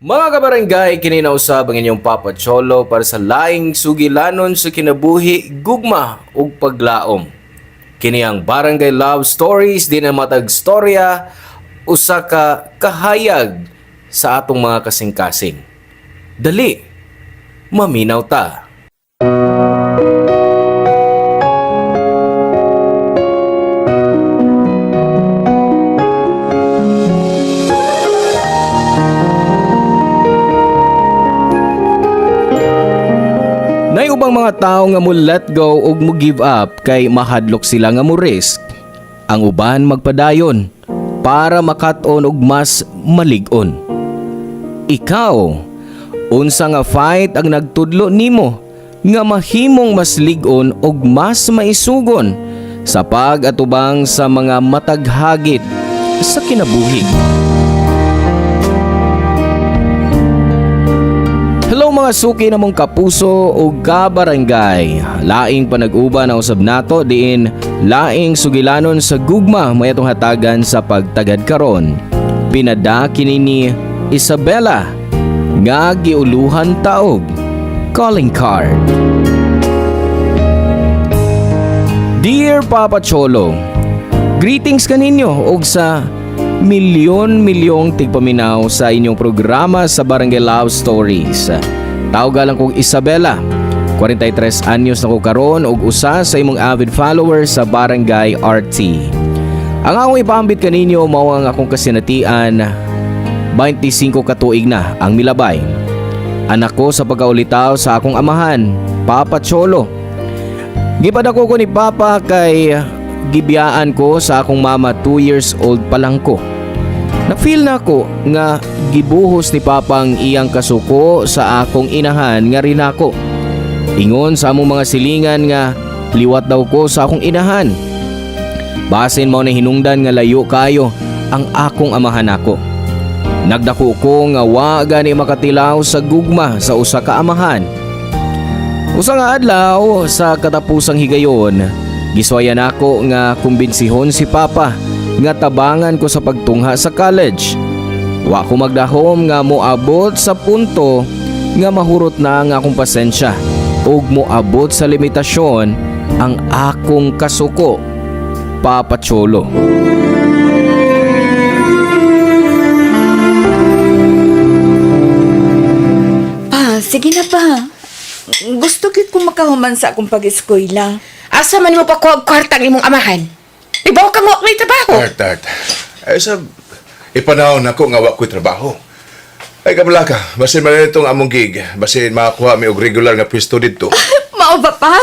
Mga kabarangay, kininausab ang inyong Papa Cholo para sa laing sugilanon sa kinabuhi, gugma ug paglaom. Kini ang Barangay Love Stories di na matag storya usa ka kahayag sa atong mga kasing-kasing. Dali, maminaw ta. Nay ubang mga tao nga mo let go ug mo give up kay mahadlok sila nga mo risk. Ang uban magpadayon para makat-on og mas malig-on. Ikaw, unsa nga fight ang nagtudlo nimo nga mahimong mas lig-on og mas maisugon sa pag-atubang sa mga mataghagit sa kinabuhi. Hello mga suki na mong kapuso o kabarangay. Laing panag-uba na usab nato diin laing sugilanon sa gugma may atong hatagan sa pagtagad karon. Pinada kini ni Isabela nga giuluhan taog. Calling card. Dear Papa Cholo, greetings kaninyo og sa milyon-milyong tigpaminaw sa inyong programa sa Barangay Love Stories. Tawag lang kong Isabela, 43 anyos na ko karon og usa sa imong avid followers sa Barangay RT. Ang akong ipaambit kaninyo mao ang akong kasinatian, 25 katuig na ang milabay. Anak ko sa pagkaulitaw sa akong amahan, Papa Cholo. Gipadako ko ni Papa kay gibiyaan ko sa akong mama 2 years old pa lang ko. Na-feel na ko nga gibuhos ni Papa ang iyang kasuko sa akong inahan nga rin ako. Ingon sa among mga silingan nga liwat daw ko sa akong inahan. Basin mo na hinungdan nga layo kayo ang akong amahan ako. Nagdako ko nga wa gani makatilaw sa gugma sa usa ka amahan. Usa nga adlaw sa katapusang higayon, giswayan ako nga kumbinsihon si Papa nga tabangan ko sa pagtungha sa college. Wa ko magdahom nga moabot sa punto nga mahurot na ang akong pasensya ug moabot sa limitasyon ang akong kasuko, Papa Cholo. Pa, sige na pa. Gusto ko makahuman sa akong pag-eskwela. Asa man mo pa ko ang kwartang imong amahan? Ibaw ka mo may trabaho. Tart. Ay sa ipanahon ako nga wa ko'y trabaho. Ay kamala ka, basin man itong among gig, basin makakuha mi og regular nga pwesto dito. Mao ba pa?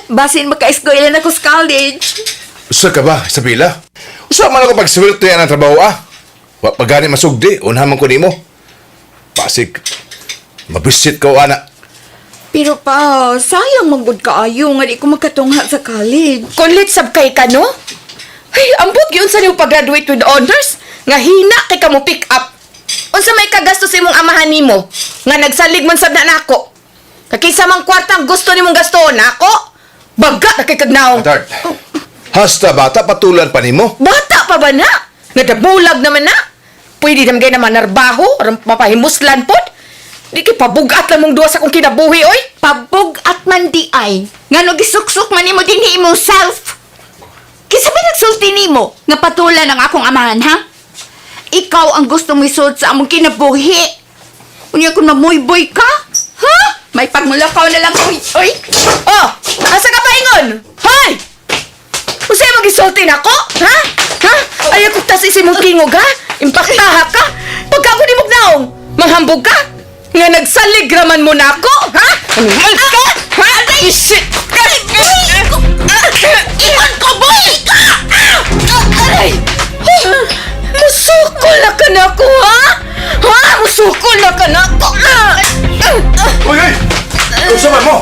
Basin maka-eskwela na ko sa college. Usa ka ba, Isabela? Usa man ako pagswelto yan ang trabaho Wa pagani masugdi, unhaman ko nimo. Basig, mabisit ka o anak. Pero pa, sayang magud kaayo nga di ko makatungha sa college. Kulit sab kay ka, no? Ay, ambot yun sa niyong pag-graduate with honors. Nga hina kay ka mo pick up. Unsa may kagasto sa imong amahan nimo? Nga nagsalig man sab na nako. Kakisa mang kwartang gusto nimong gastoon nako? Baga na kay kagnaw. Tart, hasta bata patulan pa nimo. Bata pa ba na? Nadabulag naman na? Pwede naman kayo naman narbaho or mapahimuslan pod? Di kay pabugat lang mong duwa sa kong kinabuhi, oy! Pabog at mandi ay. Nga no gisuksok man nimo din imong self. Kisa ba nagsulti nimo nga patulan ang akong amahan, ha? Ikaw ang gusto mo isod sa among kinabuhi. Unya kung mamoy-boy ka? Ha? May pagmulakaw na lang, oy! Oh! Asa ka paingon? Hoy! Usay mag-isulti na ko? Ha? Ha? Ayaw ko tas isimong kingog, ha? Impaktaha ka? Pagka mo di mong manghambog ka? Nga nagsalig raman mo na ako, ha? Animal ka? Ha? Isit ka! Iwan ko, boy! Ka! Aray! Musukol na ka na ako, ha? Ha? Musukol na ka na ako! Uy! Usa man mo?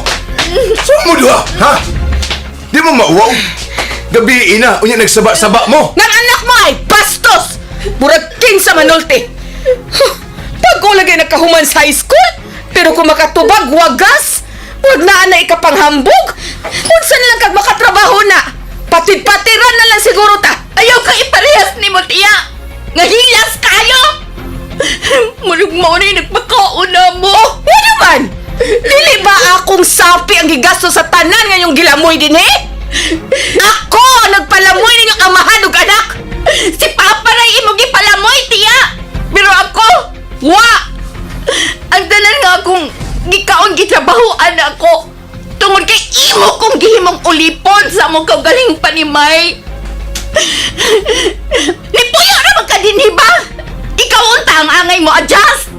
Saan mo duha, ha? Di mo mauwaw? Gabi ina, unya nagsaba-saba mo. Nang anak mo ay bastos! Murag king sa manulti! Pag ko lagay nagkahuman sa high school, pero kung makatubag, wagas! Huwag na na ikapanghambog! Unsa na lang kag makatrabaho na! Patid-patiran na lang siguro ta! Ayaw ka iparehas ni mo, tiya! Nga hilas kayo! Mulog mo na yung nagpakauna mo. Nga naman! Dili ba akong sapi ang gigasto sa tanan ngayong gilamoy din eh? Ako ang nagpalamoy ninyong amahan ug anak! Si Papa na imong gipalamoy, tiya. Pero ako, wa. Ang tanan nga akong gikaon gitrabahoan ako. Tungod kay imo kong gihimong ulipon sa among kaugaling panimay. Nipuyo naman ka din, ba? Ikaw unta ang angay mo adjust.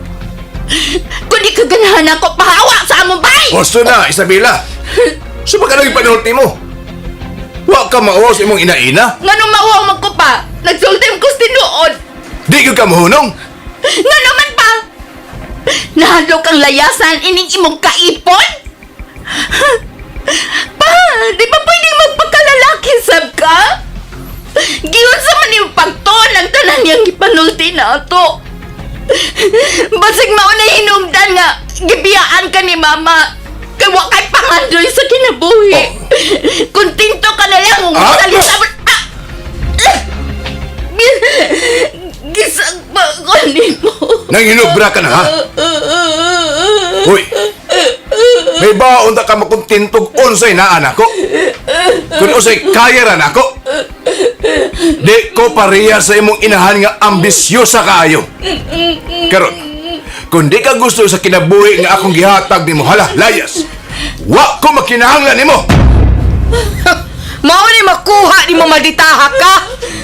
Kung di ka ganahan ako pahawa sa among bay. Gusto na, Isabela. Saan ka naging panulti mo? Wa ka mauwaw sa imong ina-ina? Nga nung mauwaw man ko pa, nagsultim ko tinuod. Di ka mahunong? Nga naman pa! Nahadlok ang layasan ining imong kaipon? Pa, di ba pwedeng magpakalalaki sab ka? Giyon sa man yung pagtuon ng tanan niyang gipanulti na ato. Basig mauna hinumdan nga, gibiyaan ka ni Mama. Kay wa kay pangandoy sa kinabuhi. Kontento ka na lang kung salita mo. Gisag pa ko nimo. Nanginubra ka na, ha? Uy! May baon ta ka makuntintog unsay na anak ko? Kung unsay kaya ra nako? Di ko pareha sa imong inahan nga ambisyosa kaayo. Karon, kung di ka gusto sa kinabuhi nga akong gihatag nimo, hala, layas! Wa ko makinahanglan nimo! Mao ni makuha ni mo maditaha ka!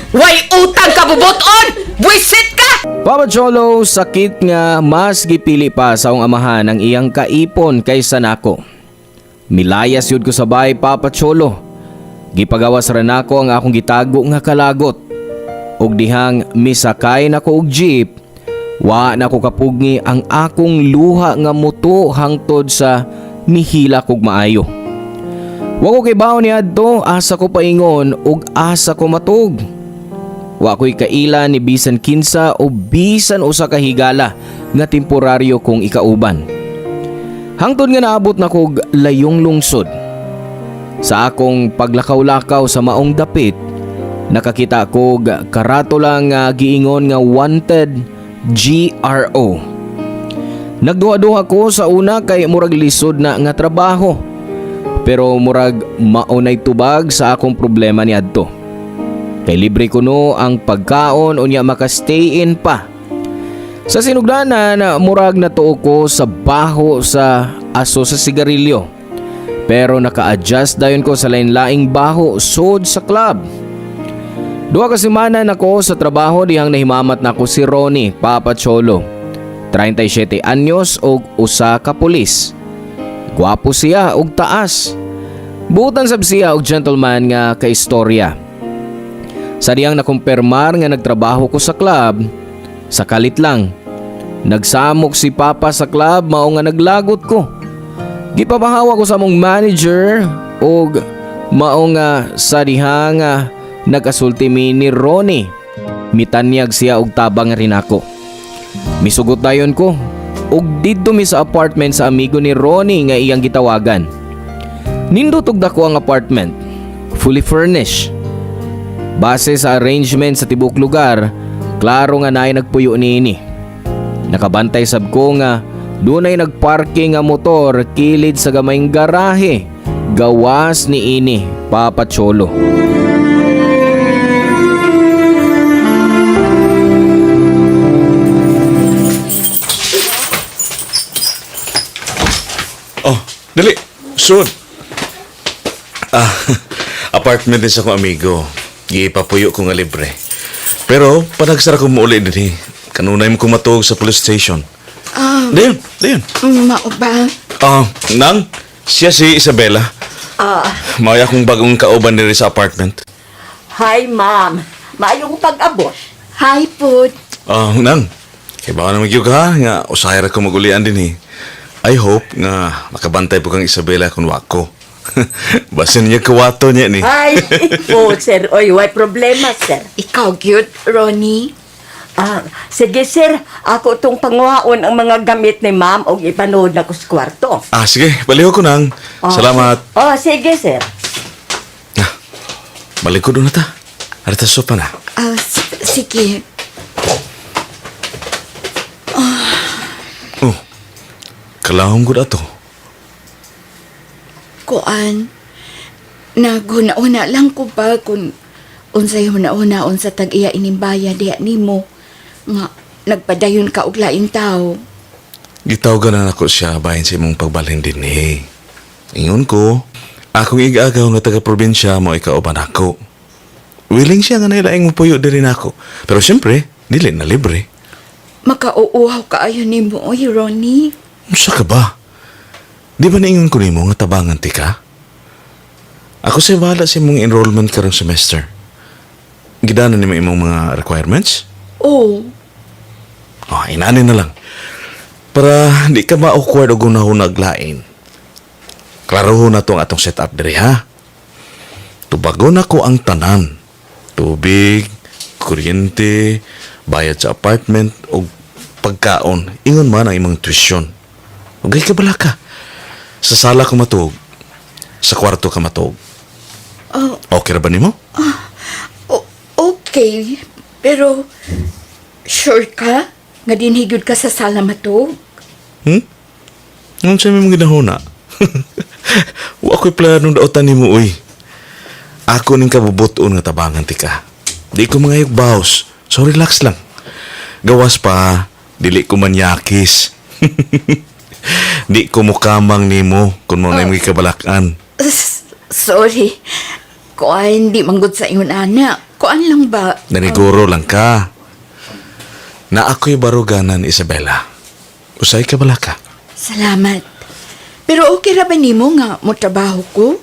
Way utang ka bubuton! Buisit ka! Papa Cholo, sakit nga mas gipili pa sa akong amahan ang iyang kaipon kaysa nako. Milayas yun ko sa bahay, Papa Cholo. Gipagawas ra nako ang akong gitago nga kalagot. Og dihang misakay nako og jeep, wa nako kapugni ang akong luha nga muto hangtod sa mihila kog maayo. Wa ko kay baon ni adto, asa ko paingon ug asa ko matug. Wa ko'y kaila ni bisan kinsa o bisan usa ka higala nga temporaryo kong ikauban. Hangtod nga naabot na kog layong lungsod. Sa akong paglakaw-lakaw sa maong dapit, nakakita kog karatula nga giingon nga wanted GRO. Nagduha-duha ko sa una kay murag lisod na nga trabaho. Pero murag maunay tubag sa akong problema ni adto. Kay libre ko no ang pagkaon unya maka-stay in pa. Sa sinugdanan, murag natuo ko sa baho sa aso sa sigarilyo. Pero naka-adjust dayon ko sa lain-laing baho sud sa club. 2 ka semana nako sa trabaho dihang nahimamat nako si Ronnie, Papa Cholo. 37 anyos og usa ka pulis. Gwapo siya og taas. Butan sab siya og gentleman nga kaistorya. Sa diyang nakumpirmar nga nagtrabaho ko sa club, sakalit lang. Nagsamok si Papa sa club mao nga naglagot ko. Gipabahawa ko sa among manager og mao nga sa dihang nagasulti mi ni Ronnie. Mitanyag siya og tabang rin ako. Misugot dayon ko og didto mi sa apartment sa amigo ni Ronnie nga iyang gitawagan. Nindot og dako ang apartment, fully furnished. Base sa arrangement sa tibok lugar, klaro nga naay nagpuyo niini. Nakabantay sab ko nga dunay nagparking nga motor kilid sa gamayng garahe, gawas ni ini, Papa Cholo. Oh, dali. Sud. Apartment din sa kong amigo. Gipapuyo ko nga libre. Pero, panagsara ko mo ulit din eh. Kanunay mo kong matug sa police station. Dayon. Mao ba? Nang, siya si Isabela. Maya kong bagong kauban nila sa apartment. Hi, ma'am. Maayong pag-abot. Hi, Pud. Nang, kaya baka naman yung ka, nga usahay ra ko magulian din eh. I hope nga makabantay po kang Isabela kung wako. Basin niya kawato niya ni. Ay, po, sir. Oy, may problema, sir. Ikaw cute, Ronnie. Sige, sir. Ako itong panguhaon ang mga gamit ni ma'am o ipanood na ko sa kwarto. Sige, baliho ko nang. Salamat. Sige, sir. Balik ko doon na ta. Arita sopa na. Sige. Kalahom gud ato. Kuan, naghuna-una lang ko ba kung unsay huna-unaon sa tag-iya inimbaya diha nimo nga nagpadayon ka og laing tao. Gitawgan na ako siya bahin sa imong pagbalhin din eh. Ingon ko, akong igagaw nga taga-probinsya mo ikauban ako. Willing siya nga nailaing mo puyo diri nako. Pero siyempre, dili na libre. Makauuhaw kaayo nimo, oy Ronnie. Unsa ka ba? Di ba naingon ko nimo nga tabangan ti ka? Ako sa bahala sa imong enrollment karong semester. Gidanan nimo imong mga requirements? Oh, Oh, inanin na lang. Para di ka ma-awkward o gunahon naglain. Klarohon na tong atong setup diri ha. Tubagon ako ang tanan. Tubig, kuryente, bayad sa apartment o pagkaon. Ingon man ang imong tuition. Ugay ka bala ka. Sa sala ka matug. Sa kwarto ka matug. Okay ra ba nimo? okay. Pero, sure ka? Nga dinhigod ka sa sala matog? Ano siya may mga ginahuna? Wa ko'y planong daotan ni mo, uy. Ako ning kabubuton nga tabangan ti ka. Di ko mangayog baos. So relax lang. Gawas pa, dili ko manyakis. Di ko mukamang ni mo kung mo na yung kabalakan. Sorry. Kuan, di manggod sa ingon anak. Kuan lang ba? Naniguro lang ka. Na ako'y baruganan, Isabela. Usay ka bala ka. Salamat. Pero okay ra ba nimo nga mo trabaho ko?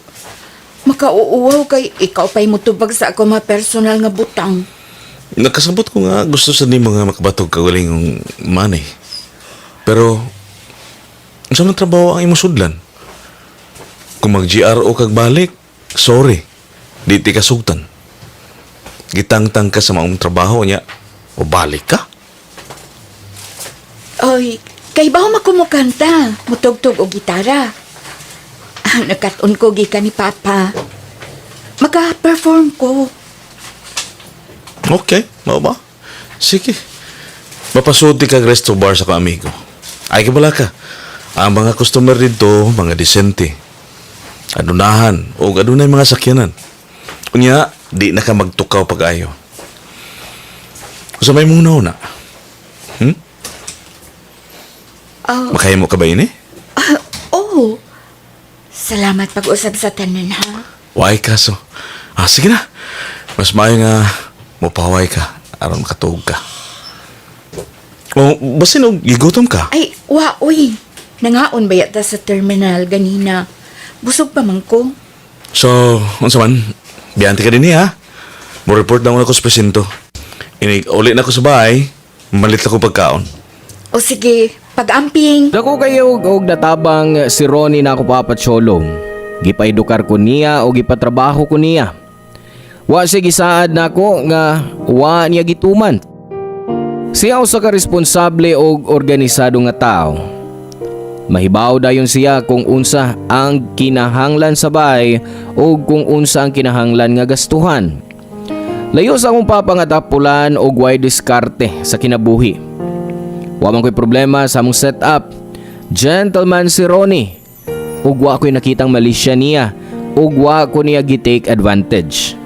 Makauuwaw kay ikaw pa'y mutubag sa ako mga personal nga butang. Nakasabot ko nga gusto sa nimo nga makabatog ka galing yung money. Pero, sa mga trabaho ang imong sudlan? Kung mag-GRO kag balik, sorry, di ti kasugtan. Gitangtang ka sa maong trabaho niya, o balik ka? Oy, kay baho makumukanta, mutugtog o gitara. Nakaton ko gikan ni Papa. Maka-perform ko. Okay, mao ba? Sige. Mapasulti kag resto bar sa ka-amigo. Ay kabala ka. Ang mga customer dito, mga disente. Adunahan o adunay mga sakyanan. Unya, di na ka magtukaw pag-ayo. Sa may muna na. Makaya mo ka ba ini? Oh, salamat pag-usap sa tanan ha. Why kaso? Sige na. Mas maayo nga mapaway ka aron makatuog ka. O, basin og gigutom ka. Ay, uy. Nangaon ba yata sa terminal ganina? Busog pa man ko. So, unsa man? Biyanti ka din ha? Mo report na ako sa presinto. Uli na ako sa bahay. Malit ako pagkaon. O sige, pag-amping. Dako kayo og natabang si Ronnie na ako papatsyolong. Gipaedukar ko niya o gipatrabaho ko niya. Wa siya gisaad na ako nga wa niya gituman. Siya usa ka responsable og organisado nga tao. Mahibaw dayon siya kung unsa ang kinahanglan sa bahay o kung unsa ang kinahanglan nga gastuhan. Layo sa akong papangatapulan og way diskarte sa kinabuhi. Wa man ko'y problema sa among setup. Gentleman si Ronnie. Ug wa ko'y nakitang malisya niya. Ug wa ko niya gitake advantage.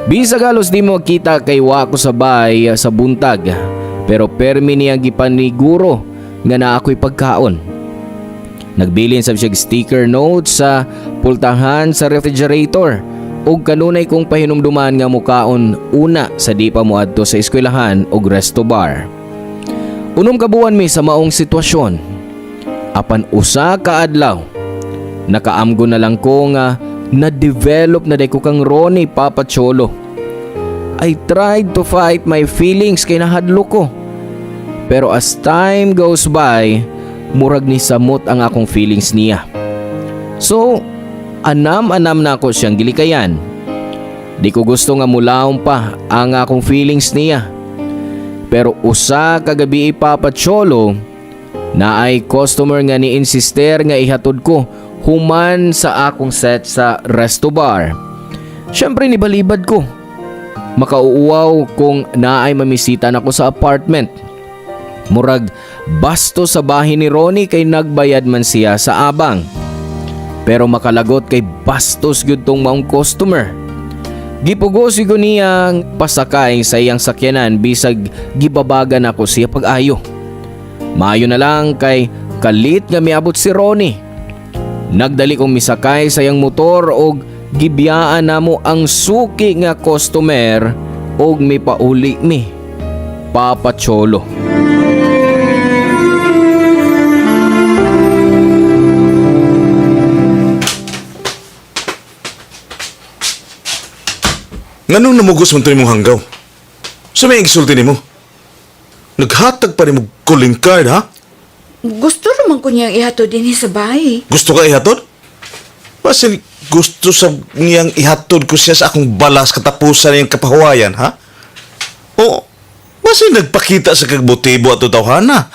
Bisag halos di mo kita kay wa ko sa bay sa buntag. Pero permi niya gipaniguro nga na ako'y pagkaon. Nagbilin sab siya sticker note sa pultahan sa refrigerator. Ug kanunay kong pahinumduman nga mukaon una sa di pa moadto sa eskwelahan ug resto bar. Unom kabuan mi sa maong sitwasyon. Apan usa ka adlaw, nakaamgo na lang ko nga na-develop na day ko kang Ronnie papatsyolo. I tried to fight my feelings kay nahadlo ko. Pero as time goes by, murag ni samot ang akong feelings niya. So, anam-anam na ako siyang gilikayan. Di ko gusto nga mulaong pa ang akong feelings niya. Pero usa kagabi ipapatsyolo na ay customer nga ni insister nga ihatod ko human sa akong set sa resto bar. Siyempre nibalibad ko. Makauuwaw kung naay mamisita na ko sa apartment. Murag basto sa bahin ni Ronnie kay nagbayad man siya sa abang. Pero makalagot kay bastos gyud tong maong customer. Gipugos ko niyang pasakay sa iyang sakyanan bisag gibabagan ako siya pag-ayo. Maayo na lang kay kalit nga miabot si Ronnie. Nagdali kong misakay sa iyang motor og gibiyaan namo ang suki nga customer og may pauli mi. Papa Cholo. Nganong namugos man ito mong hanggaw? Sa may igsulti ni mo? Naghatag pa rin mo calling card, ha? Gusto naman ko niyang ihato din sa bahay. Gusto ka ihatod? Basin gusto sa niyang ihatod ko siya sa akong balas katapusan niyang kapahuwayan, ha? O, basin nagpakita sa kagbotibo at tawhana.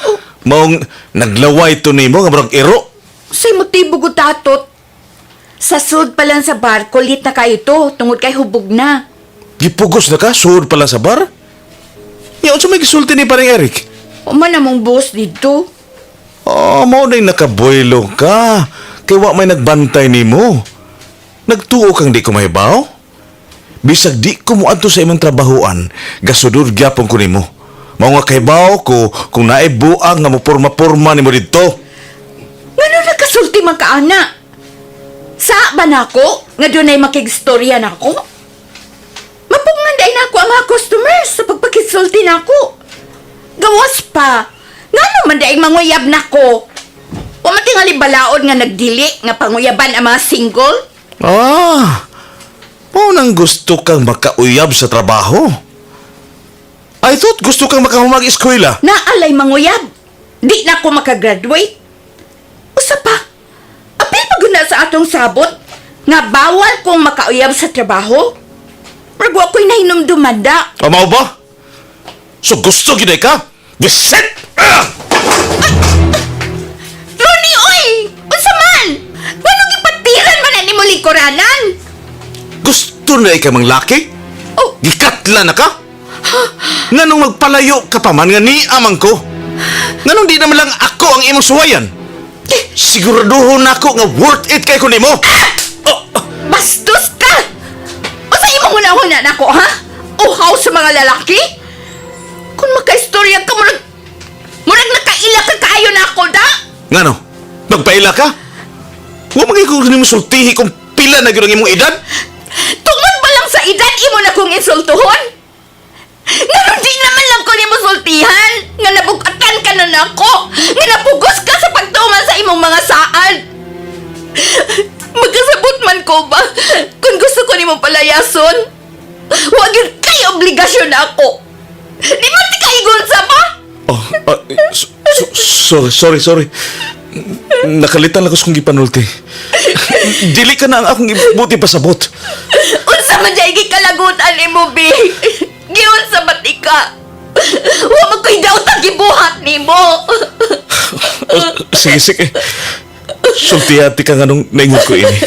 Maong naglaway to ni mo, nga marang iro. Say motibo ko tatot. Sa sud pa lang sa bar, kulit na kayo to, tungod kay hubog na. Gipugos na ka, suod pala sa bar? Yaon sa may gisulti ni paring Eric. Uma namang boss dito. Oh, mo na nakaboylo ka. Kaya wa may nagbantay ni mo. Nagtuo kang di ko mahibaw? Bisag di ko mo adto sa imong trabahoan, gasudod gyapon ko nimo. Mao nga kahibaw ko kung naay buang nga mapurma-purma nimo didto. Ngano nagkasulti man ka, ana? Sa ba na ako? Nga doon ay makigstorya na ako? Mapunganday na ako ang mga customers sa pagpakisulti na ako. Gawas pa. Nga naman daing manguyab na ko. Pumatingali balaod nga nagdili nga panguyaban ang mga single. Ah, mao nang gusto kang makauyab sa trabaho. I thought gusto kang makahumag-eskwela. Naalay manguyab. Di na ako makagraduate. Usa pa. Apil paguna sa atong sabot nga bawal kong makauyab sa trabaho. Rago ako'y nahinumduman da. Mao ba? So gusto gid ka? Bisit! Ah! Ronnie, oy! Unsa man? Nganong ipatiran man ni mo likoranan? Gusto na ka mang laki? Oh, Gikatla na ka? Nganong magpalayo ka pa man nga ni amang ko? Nganong di naman lang ako ang imong suwayan? Siguraduhon ako nga worth it kay ko nimo. bastos ka! Basta imong hunahuna na ko, ha? Uhaw sa mga lalaki? Kung makaistorya ka, murag nakaila ka kaayo na ako, da? Ngano? Nagpaila ka? Wa magiging ko nimo sultihi kung pila na gyud ang imong edad? Tungod ba lang sa edad, imo na kong insultuhon? Nga di naman lang ko nimo sultihan, nga nabukatan ka na nako, nga napugos ka sa pagtuman sa imong mga saan. Magkasabot man ko ba kung gusto ko nimo palayason? Huwag yun kay obligasyon na ako. Di mo ti kaigon sa ba? Oh, sorry. Nakalitan lang ko sa kong gipanulti. Dili ka na ang akong ibuti pasabot. Unsa man dyan kalagutan ni mo, Bi? Giyon sa batika. Huwag mo ko'y daw tagibuhat ni mo. Sige. Sultihati ka nga nung naingon ko ini.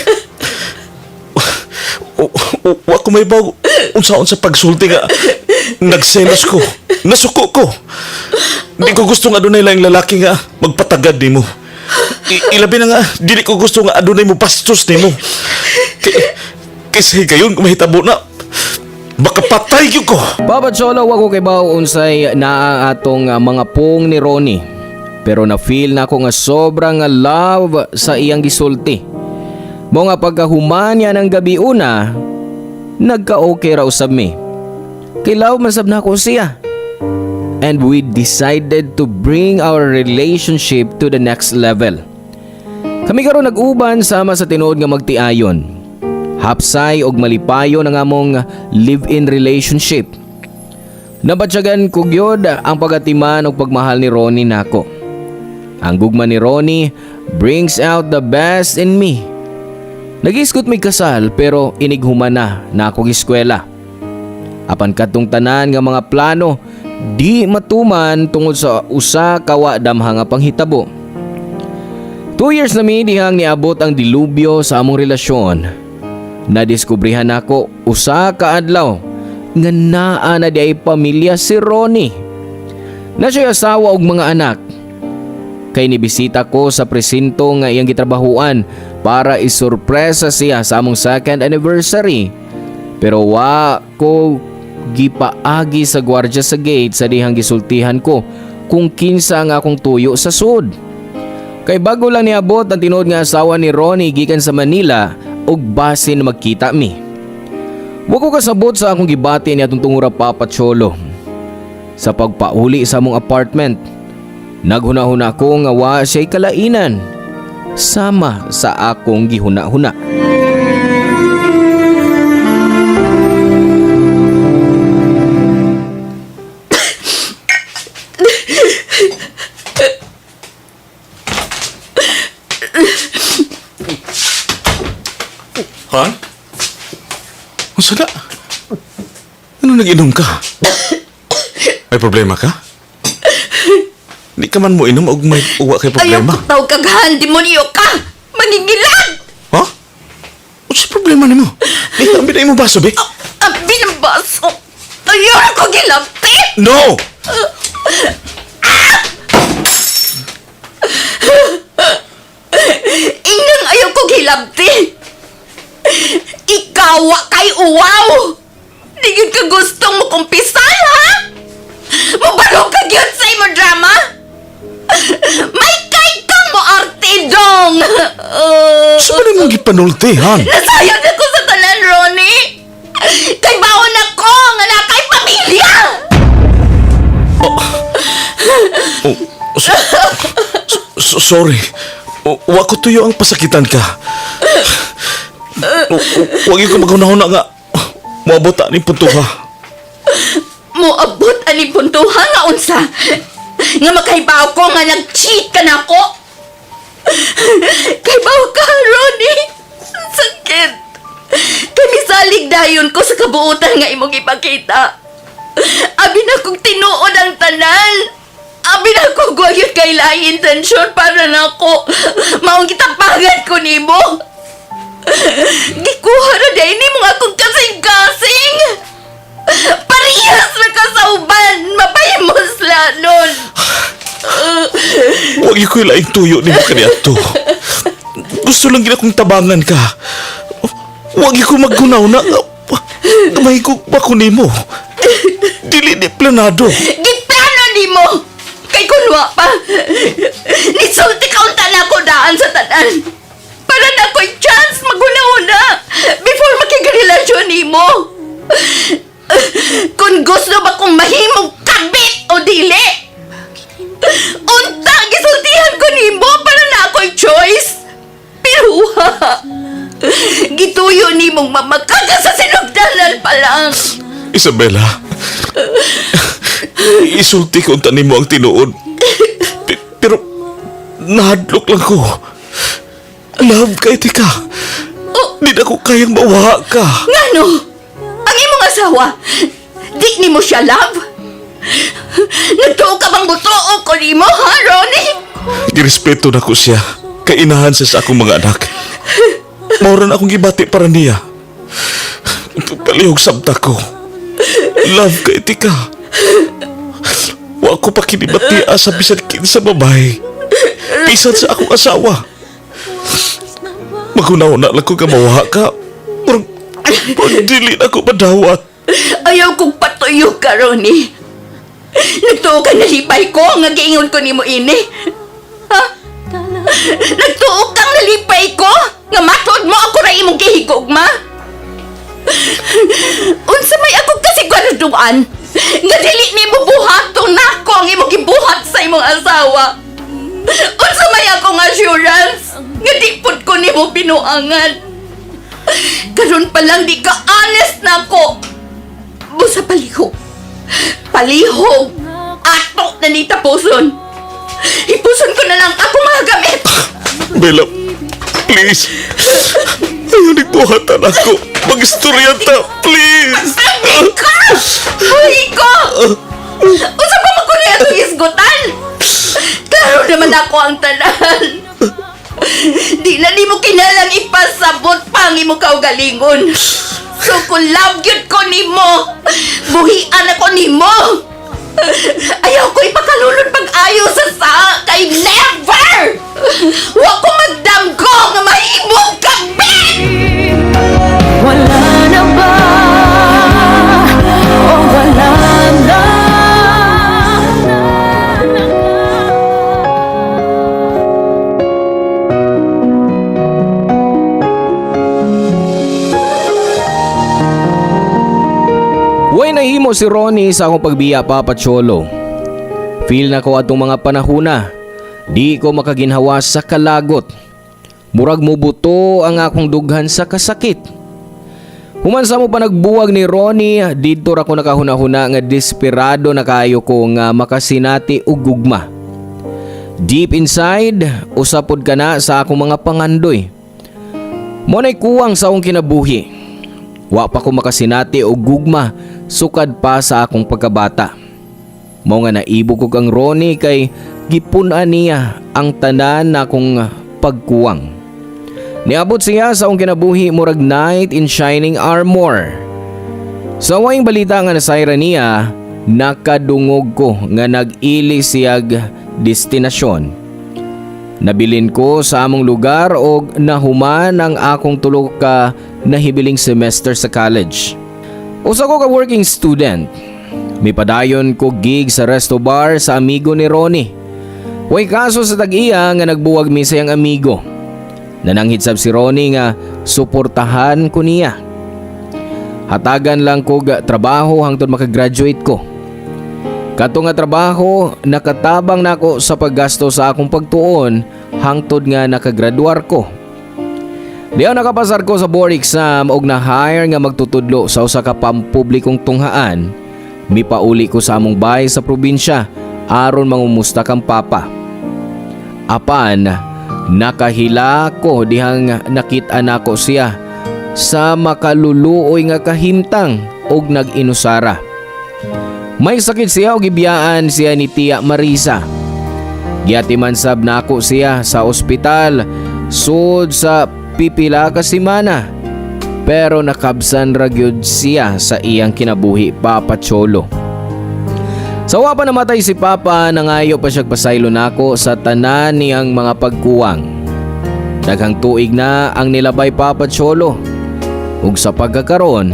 Wa ko may bago unsaon sa pagsulti nga nagselos ko. Nasuko ko. Di ko gusto nga adunay lang lalaki nga magpatagad nimo. Ilabi na nga dili ko gusto nga adunay mo pastos nimo. Kasi kayon kung mahitabo na baka patay gyud ko. Papa Cholo, wag ko kay bao unsay naa atong mga pong ni Ronnie. Pero na-feel na ako nga sobrang love sa iyang gisulti. Mo nga pagkahuman niya ng gabi una, nagka-okay raw sab mi. Kay love man sab na ako siya. And we decided to bring our relationship to the next level. Kami karon nag-uban sama sa tinuod nga magtiayon. Hapsay og malipayo na nga mong live-in relationship. Nabatyagan ko gyud ang pagatiman og pagmahal ni Ronnie nako. Ang gugma ni Ronnie brings out the best in me. Nag-iskot may kasal pero inighuman na akong eskwela. Apan katong tanan nga mga plano di matuman tungod sa usa ka wa damha nga panghitabo. 2 years na mi dihang niabot ang dilubyo sa among relasyon. Nadiskubrihan nako usa ka adlaw nga naa na di ay pamilya si Ronnie. Na siya'y asawa ug mga anak. Kay nibisita ko sa presinto nga iyang gitrabahuan para isurpresa siya sa among second anniversary. Pero wa ko gipaagi sa gwardya sa gate sa dihang gisultihan ko kung kinsa nga akong tuyo sa sud. Kay bago lang niabot ang tinuod nga asawa ni Ronnie gikan sa Manila ug basin magkita mi. Wa ko kasabot sa akong gibati niya tungtungura Papa Cholo. Sa pagpauli sa among apartment, naghuna-huna ko nga wa siya'y kalainan. Sama sa akong gihuna-huna. Han? Masa na? Ano nag-inom ka? May problema ka? Di ka man mo inom o may uwa kay Ayaw problema? ko tawag kagahan, demonyo ka! Mangingilan! Ha? O sa problema ni mo? Di ka ambin mo baso, be? Ang binabaso! Ayaw ko gilapti! No! Inang ayaw ko gilapti! Ikaw wa kay uwaw! Di yun ka gustong mo kumpisal, ha? Mabalong ka yun sa imo drama? May kay kang mo arte dong! Sa ba mong gipanulti, Han? Nasayang ako sa tanan, Ronnie! Kay baon ako nga na kay pamilya! Sorry. Wa ko tuyo ang pasakitan ka. Huwag ko maghuna-huna nga. Maabot ni punto ka. Moabot ani puntuhan nga unsa? Nga makahibaw ko nga nag-cheat ka na ako? Kaibaw ka, Ronnie! Sakit! Kay misalig dayon ko sa kabuutan nga imong ipakita. Abi na kong tinuod ang tanan. Abi na kong guwayot kay lahi intensyon para na ako. Maong kitapangan ko nimo. Gikuha na dahil ni mga akong kasing-kasing. Parehas na ka sa uban. Mapahimos lanon. Huwag ko ilaing tuyo ni mo kaniadto. Gusto lang gina kong tabangan ka. Huwag ko maggunaw na. Kamay ko ba ko ni mo? Dili ni planado. Giplano ni mo! Kay kunwa pa! Nisulti ka unta na ako daan sa tanan! Para na ako'y chance maguna-una before makigarelasyon ni mo! Kung gusto ba kong mahimong kabit o dili! Unta, gisultihan ko ni mo para na ako'y choice! Pero gituyo ni mong mamakaga sa sinugdanan pa lang! Isabela, isulti ko unta nimo ang tinuod. Pero nahadlok lang ko. Love ka, Etika. Di na ko kayang mawaha ka. Ngano? Ang imong asawa, di ni mo siya love? Nagtuo ka bang butuo ko ni mo, ha, Ronnie? Girespeto na ko siya. Kainahan siya sa akong mga anak. Mauran akong gibati para niya. Palihog sabta ko. Love ka, Etika. Wa ko pa kinibati sa bisan kinsa babae. Bisan sa akong asawa. Magunaw na lang ko ka mawaha ka. Pag dili na ko madawat. Ayaw kong patuyo ka, Ronnie. Nagtuo ka nalipay ko, nga giingon ko ni mo ini. Ha? Nagtuo kang nalipay ko, nga matod mo ako na imong gihigugma. Unsa may ako kasi gwaraduan, nga dili ni mo buhaton nako ang imong gibuhat sa imong asawa. Unsa may akong assurance, nga di pud ko ni mo binuangan. Karon pa lang di ka honest na ako. Busa palihog. Palihog. Ato na ni tapuson. Ipuson ko na lang ako mga gamit. Bella, please. Ayaw nagbuhatan ako. Mag-istorya ta, please. Ika! Uy, ko! Unsa pa magkuli atong isgutan? Klaro naman ako ang tanan. Di na ni mo kinalang ipasabot pa ang imo kaugalingon. So kung love yun ko ni mo, buhian ako ni mo. Ayaw ko ipakalulon pag-ayo sa kay never! Wa ko magdamgo nga mahimong kabit! Wala na ba? O wala na? Way nahimo si Ronnie sa akong pagbiya, Papa Cholo. Feel na ko atong mga panahuna. Di ko makaginhawa sa kalagot. Murag mo buto ang akong dughan sa kasakit. Human sa mo pa nagbuwag ni Ronnie, dito ra ko nakahuna-huna nga desperado na kayo ko nga makasinati og gugma. Deep inside, usapod ka na sa akong mga pangandoy. Monay kuwang sa akong kinabuhi. Wa pa ko makasinati og gugma, sukad pa sa akong pagkabata. Mao nga naibog ko kang Ronnie kay gipunan niya ang tanan na akong pagkuwang. Niabot siya sa akong kinabuhi murag knight in shining armor. Sa waing balita nga nasayra niya, nakadungog ko nga nag-ili siyag destinasyon. Nabilin ko sa among lugar og nahuman ang akong tulo ka nahibiling semester sa college. Usa ko ka working student. May padayon ko gig sa resto bar sa amigo ni Ronnie. Way kaso sa tag-iya nga nagbuwag mi sayang amigo. Nananghid sab si Ronnie nga suportahan ko niya. Hatagan lang ko trabaho hangtod makagraduate ko. Kato nga trabaho, nakatabang nako sa paggasto sa akong pagtuon hangtod nga nakagraduar ko. Diyaw nakapasar ko sa board exam og na-hire nga magtutudlo sa usa ka pampublikong tunghaan. Mipauli ko sa among bahay sa probinsya aron mangumusta kang papa. Apan, nakahila ko dihang nakita nako siya sa makaluluoy nga kahimtang og nag-inusara. May sakit siya o gibiyaan siya ni Tia Marisa. Giatiman sab nako siya sa ospital sud sa pipila ka semana. Pero nakabsan ra gyud siya sa iyang kinabuhi, Papa Cholo. Sawa pa namatay si Papa, nangayo pa siya pasaylo nako sa tanan niyang mga pagkuwang. Daghang tuig na ang nilabay, Papa Cholo. Ug sa pagkakaron,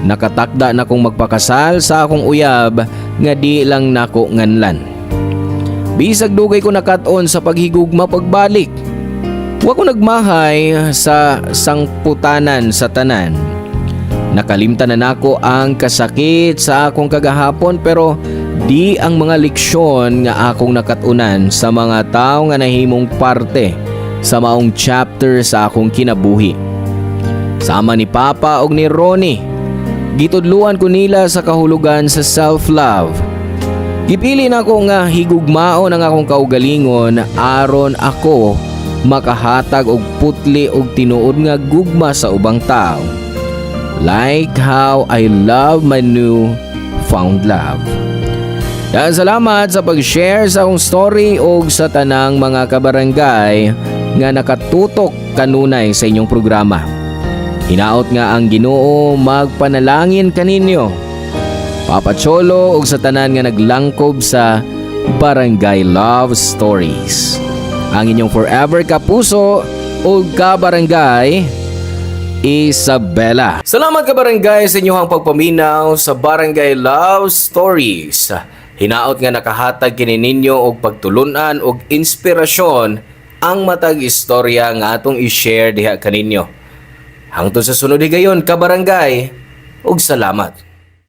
nakatakda na kong magpakasal sa akong uyab nga di lang nako nganlan. Bisag dugay ko nakat-on sa paghigugma pagbalik. Wa ko nagmahay sa sangputanan sa tanan. Nakalimtan na nako ang kasakit sa akong kagahapon pero di ang mga leksyon nga akong nakatunan sa mga tao nga nahimong parte sa maong chapter sa akong kinabuhi. Sama ni Papa og ni Ronnie, gitudluan ko nila sa kahulugan sa self-love. Gipili na ko nga higugmaon ang akong kaugalingon aron ako makahatag og putli og tinuod nga gugma sa ubang tao. Like how I love my new found love. Dahil salamat sa pag-share sa akong story og sa tanang mga kabarangay nga nakatutok kanunay sa inyong programa. Hinaot nga ang Ginoo magpanalangin kaninyo, Papa Cholo, og sa tanan nga naglangkob sa Barangay Love Stories. Ang inyong forever kapuso o kabarangay, Isabela. Salamat kabarangay sa inyong pagpaminaw sa Barangay Love Stories. Hinaot nga nakahatag kini ninyo og pagtulunan og inspirasyon ang matag istorya nga atong i-share diha kaninyo. Hangtod sa sunod higayon kabarangay, og salamat.